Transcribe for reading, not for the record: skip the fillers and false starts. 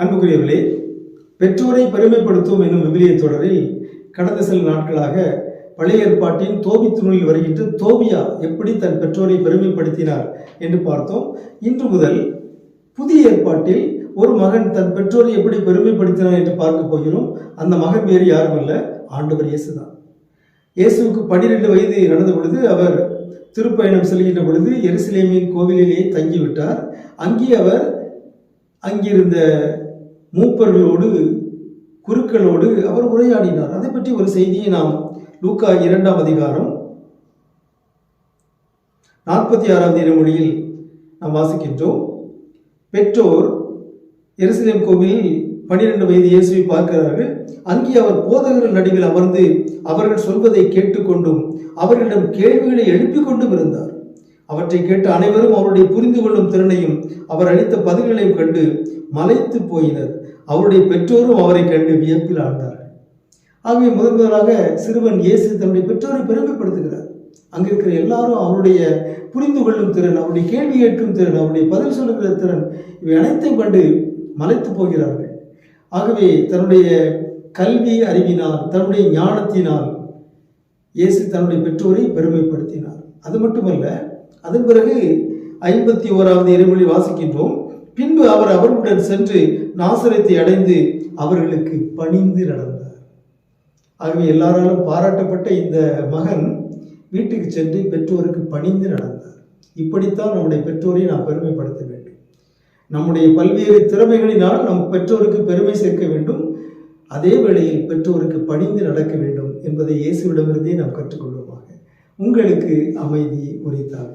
அன்புக்குரியவர்களே, பெற்றோரை பெருமைப்படுத்தும் என்னும் விவிலிய தொடரில் கடந்த சில நாட்களாக பழைய ஏற்பாட்டின் தோபித்து நூலில் வருகின்ற தோபியா எப்படி தன் பெற்றோரை பெருமைப்படுத்தினார் என்று பார்த்தோம். இன்று முதல் புதிய ஏற்பாட்டில் ஒரு மகன் தன் பெற்றோரை எப்படி பெருமைப்படுத்தினார் என்று பார்க்க போகிறோம். அந்த மகன் வேறு யாரும் அல்ல, ஆண்டவர் இயேசு தான். இயேசுவுக்கு 12 வயது நடந்த பொழுது அவர் திருப்பயணம் செல்கின்ற பொழுது எருசலேமின் கோவிலிலேயே தங்கிவிட்டார். அங்கே அவர் அங்கிருந்த மூப்பர்களோடு குருக்களோடு அவர் உரையாடினார். அதை பற்றி ஒரு செய்தியை நாம் லூக்கா 2ஆம் அதிகாரம் 46வது இறைமொழியில் நாம் வாசிக்கின்றோம். பெற்றோர் எருசலேம் கோவிலில் 12 வயது இயேசுவை பார்க்கிறார்கள். அங்கே அவர் போதகர்கள் நடுவில் அமர்ந்து அவர்கள் சொல்வதை கேட்டுக்கொண்டும் அவர்களிடம் கேள்விகளை எழுப்பிக் கொண்டும் இருந்தார். அவற்றை கேட்ட அனைவரும் அவருடைய புரிந்து கொள்ளும் திறனையும் அவர் அளித்த பதில்களையும் கண்டு மலைத்து போயினர். அவருடைய பெற்றோரும் அவரை கண்டு வியப்பில் ஆழ்ந்தார்கள். ஆகவே முதலாக சிறுவன் இயேசு தன்னுடைய பெற்றோரை பெருமைப்படுத்துகிறார். அங்கே இருக்கிற எல்லாரும் அவருடைய புரிந்து கொள்ளும் திறன், அவருடைய கேள்வி கேட்கும் திறன், அவருடைய பதில் சொல்லுகிற திறன், இவை அனைத்தையும் கண்டு மலைத்து போகிறார்கள். ஆகவே தன்னுடைய கல்வி அறிவினால், தன்னுடைய ஞானத்தினால் இயேசு தன்னுடைய பெற்றோரை பெருமைப்படுத்தினார். அது மட்டுமல்ல, அதன் பிறகு 51வது இறைமொழி வாசிக்கின்றோம். பின்பு அவர் அவர்களுடன் சென்று நாசரேத்தை அடைந்து அவர்களுக்கு பணிந்து நடந்தார். ஆகவே எல்லாராலும் பாராட்டப்பட்ட இந்த மகன் வீட்டுக்கு சென்று பெற்றோருக்கு பணிந்து நடந்தார். இப்படித்தான் நம்முடைய பெற்றோரை நாம் பெருமைப்படுத்த வேண்டும். நம்முடைய பல்வேறு திறமைகளினால் நம் பெற்றோருக்கு பெருமை சேர்க்க வேண்டும். அதே வேளையில் பெற்றோருக்கு பணிந்து நடக்க வேண்டும் என்பதை இயேசுவிடமிருந்தே நாம் கற்றுக்கொள்வோமாக. உங்களுக்கு அமைதி உரித்தாக.